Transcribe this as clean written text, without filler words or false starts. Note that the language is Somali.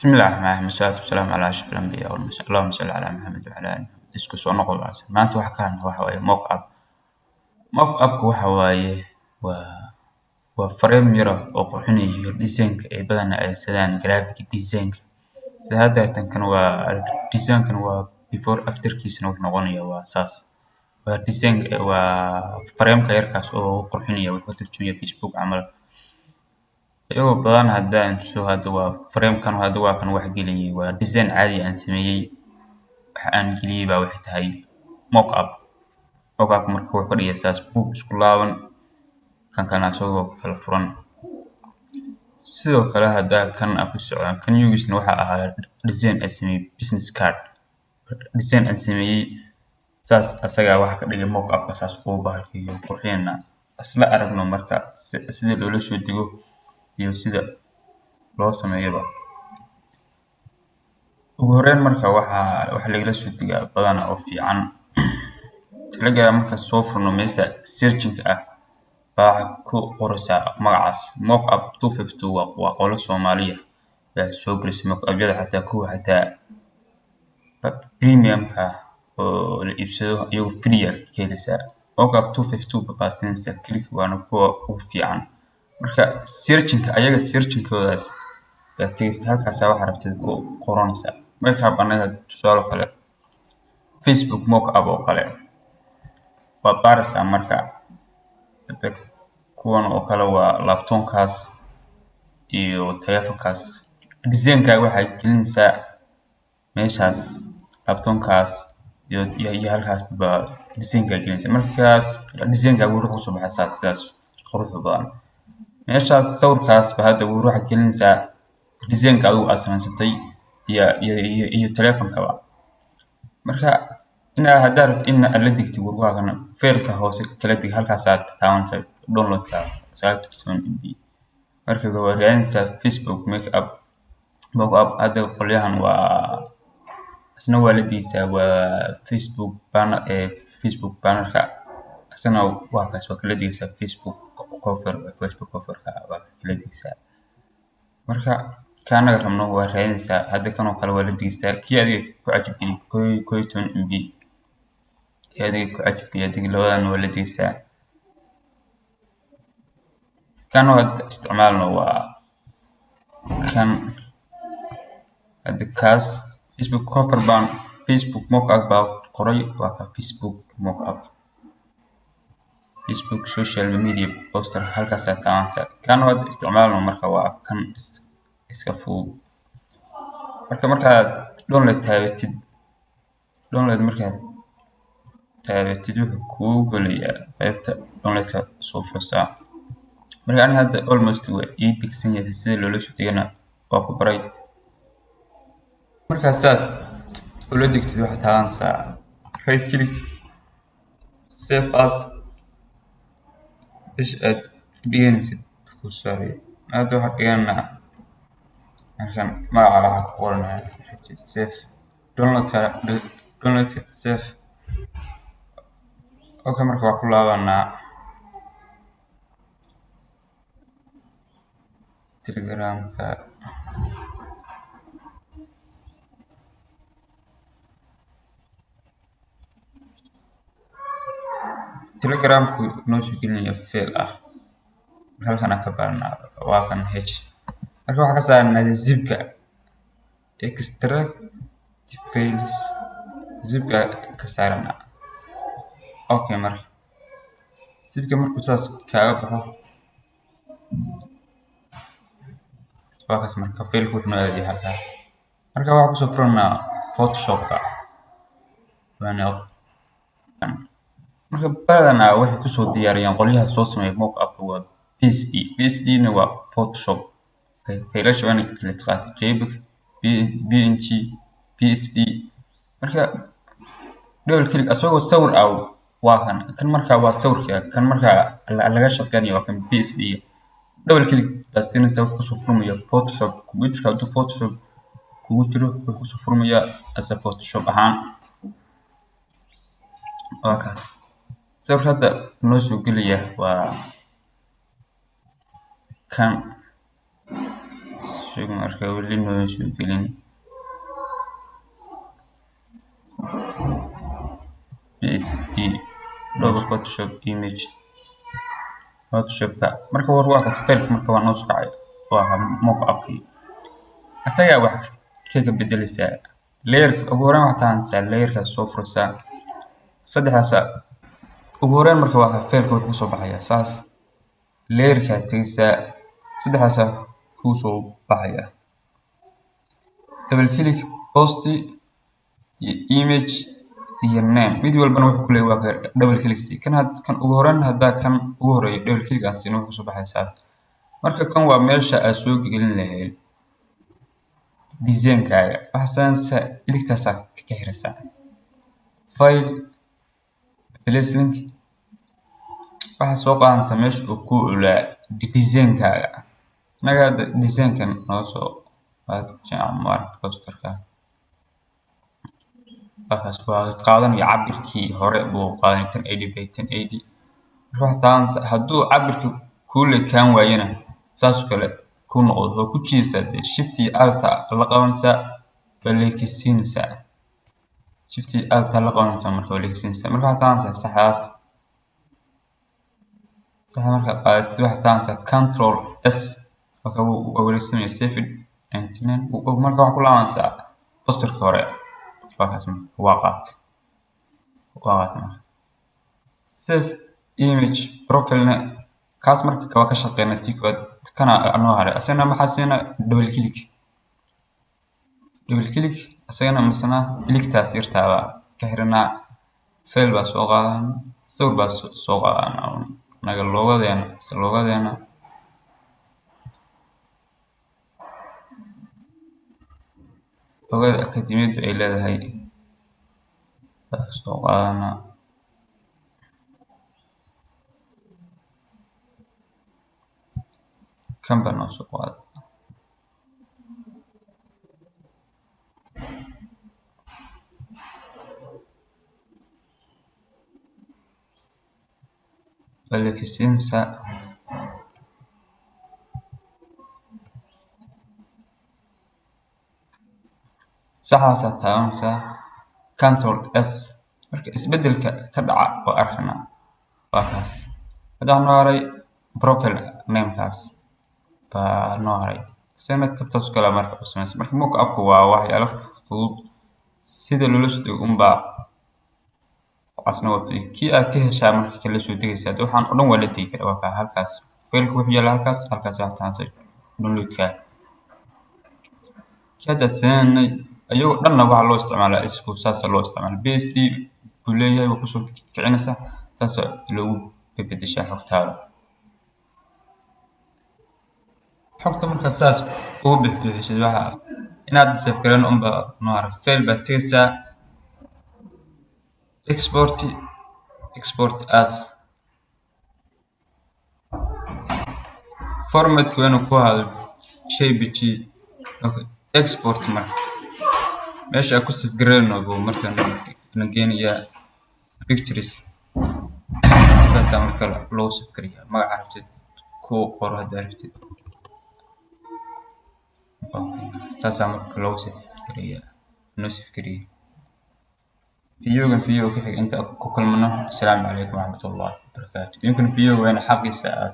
بسم الله الرحمن الرحيم والصلاة والسلام على أشرف الأنبياء والمرسلين اللهم صل على محمد وعلى آله isku soo noqod wanaagsan maanta waxa ka hadlaya waxa waaye mock up waxa waaye waa frame yar oo qurxinaya design-ka ay badanaa adeegsadaan graphic design sida hadda kan waa design-kan waa before after-kiisana wuxuu noqonayaa waa saas waa design waa frame-ka yarkaas oo qurxinaya wuxuu turjumaya Facebook camal iyagoo badan haddaan tuso hadda waa frame-kan hadda waa kan wax geliyay waa design caadi aan sameeyay waxa aan geliyay baa waxay tahay mock-up marka wuxuu dhigaa saas book isku laaban kan kana asagoo kala furan sidoo kale hadda kan ku socon kan yugisna waxa ahaa design aan sameeyay business card design aan sameeyay saas asaga waxa ka dhigay mock-up saas oo bahalkiyo qurxinna asla aragno marka sida loola soo digo iyo sida loo sameeyo ugu horeyn marka waxa lagala soo digaa badanaa oo fiican Telegram marka soo furno meesha searching waxa ku qoraysaa magacaas mock-up 252 waa qolo Soomaaliya baa soo gelisay mock-up-yada xataa kuwa premium-ka oo la iibsado iyagu free ah ka helaysaa mock-up 252 baasinsa click waana kuwa ugu fiican marka ayaga searching-koodaas halkaas waxa rabtid ku qoranaysaa marka anaga tusaale kale Facebook mock-up oo kale waa baaraysaa marka kuwan oo kale waa laptop-kaas iyo telefoonkaas design-ka waxay gelinaysaa meeshaas laptop-kaas iyo halkaas ba design-ka gelinaysaa markaas design-ka wuxuu soo baxay sidaas qurux badan meeshaas sawirkaas ba hadda wuxuu gelinaysaa design-ka aad samaysatay iyo telefoonka marka hadda rabto in la digto warwaaqana failka hoose kala dig halkaas aad taabanaysa download-ka 9.2 MB marka waa raadinaysaa Facebook mock-up hadda qolyahan waa isna waa la digtaa waa Facebook banner-ka asana waa kaas waa kala digaysaa Facebook cover-ka waa kala digaysaa marka kaana rabno waa raadinaysaa hadda kan oo kale waa la digaysaa kii adiga ku cajabtay 12 MB adiga ku cajabtay adiga labadan waa la digaysaa kan hadda isticmaalno waa kan hadda kaas Facebook cover baan Facebook mock-up baa qoray waa ka Facebook mock-up Facebook social media poster halkaas aad taabanaysaa kan hadda isticmaalno marka waa kan iska fudud marka download wuxuu kuu golayaa qaybta download-ka soo fursaa marka aniga hadda almost waa ii digsan yahay sida loola soo digana waa ku baray marka saas loola digtid waxa taabanaysaa right click save as aad dhiganaysid ku saaray hadda waxa dhiganaa markan magaca waxa ku qoran save download save okay marka waa ku laabanaa Telegram-ka Telegram-ku noo soo gelinaya fail halkan ka baarnaa waa kan h marka waxa ka saarnaa zip-ka extract files zip-ka ka saarnaa okay marka zip-ka markuu saas kaaga baxo waa kaas marka failku wuxuu aadayaa halkaas marka waxa ku soo furnaa Photoshop-ka marka badanaa waxay ku soo diyaariyaan qolyaha soo sameeya mock-up waa PSD-na waa Photoshop faylasha waa kala qaatay JPEG PNG PSD marka double click asagoo sawir waa kan marka waa sawirka kan marka laga shaqeynayo waa kan PSD double click taasina sawir ku soo furmaya Photoshop computer ka Photoshop kugu jiro ku soo furmaya as Photoshop ahaan waa kaas sawir hadda noo soo gelaya waa kan شو marka weli noo soo gelin PSE Adobe Photoshop image Photoshopka marka waa kaas faylka marka waa noo soo kacay waa mock-up-kii asaga wax ka bedelaysaa layerka ugu horreyn waxaa taanaysaa layerka soo furaysaa saddexdaas ugu horreyn marka waa faylka wuxuu soo baxayaa saas layerka tagaysaa saddexdaas kuu soo baxaya double click post iyo image iyo name mid walbana wuxuu ku leeyahay waa double click si kan ugu horreyn hadaa kan ugu horreeyo double click aan siino wuxuu soo baxayaa saas marka kan waa meesha aad soo gelin lahayd design-kaaga waxaanse iligtaas ka xiraysaa file place link waxaa soo qaadanaysaa meesha uu ku olaa design-kaaga naga design-kan noo soo jamar posterka waxaas waa qaadanaya cabirkii hore buu qaadanay 1080 by 1080 ruux taans hadduu cabirka ku leekan waayana saas kale ku noqdo oo ku jiisaa shift iyo alt la qabanaysaa balekisiinaysaa shift iyo alt la qabanaysaa marka balekisiinaysaa marka taans saxaas marka qaad waxa taans control s marka uu wareegsanaya save 99 marka waxa ku laabanaysaa posterka hore waa qaat save image profile kaas marka ka shaqeynaa tikod kana anoo hore asana maxaa siina double click asana masana iligtaas yartaaba ka xirnaa file baa soo qaadan sawir baa soo qaadan naga loogadeena logada akademiyada ay leedahay soo qaadana كمبر سوقات balekisiinaysaa saxaas taabanaysaa control s marka isbedelka ka dhaca oo arkana waa kaas hadaan horay profile name kaas baa noo haray sanad kabtaas kala marka u sameeyay marka mock-up waa waxyaalo fudud sida loo soo unbaa asna waqti kii aad ka heshaa marka kala soo degaysaa waxaan oo dhan waa la tagi karaa waa halkaas faylku wuxuu yaala halkaas wax taansan download-ka kada sanay ayuu dhanna waxa loo isticmaalaa isku saas loo isticmaalaa PSD buu leeyahay wuxuu soo kicinaysaa taas lagu bedeshaa xogta marka saas ugu bixisay waxa inaad save garan unba noor fail ba tesa export as format weyn ku hado jpg okay export marka meesha ku save gareyno marka nageeniya pictures saas marka loo save gareeyo magaca rabtid ku qor hadaa rabtid saas marka loo save gareeyo فيديو كحق أنت كل منه السلام عليكم ورحمة الله وبركاته يمكن فيديو وين حقي ساعة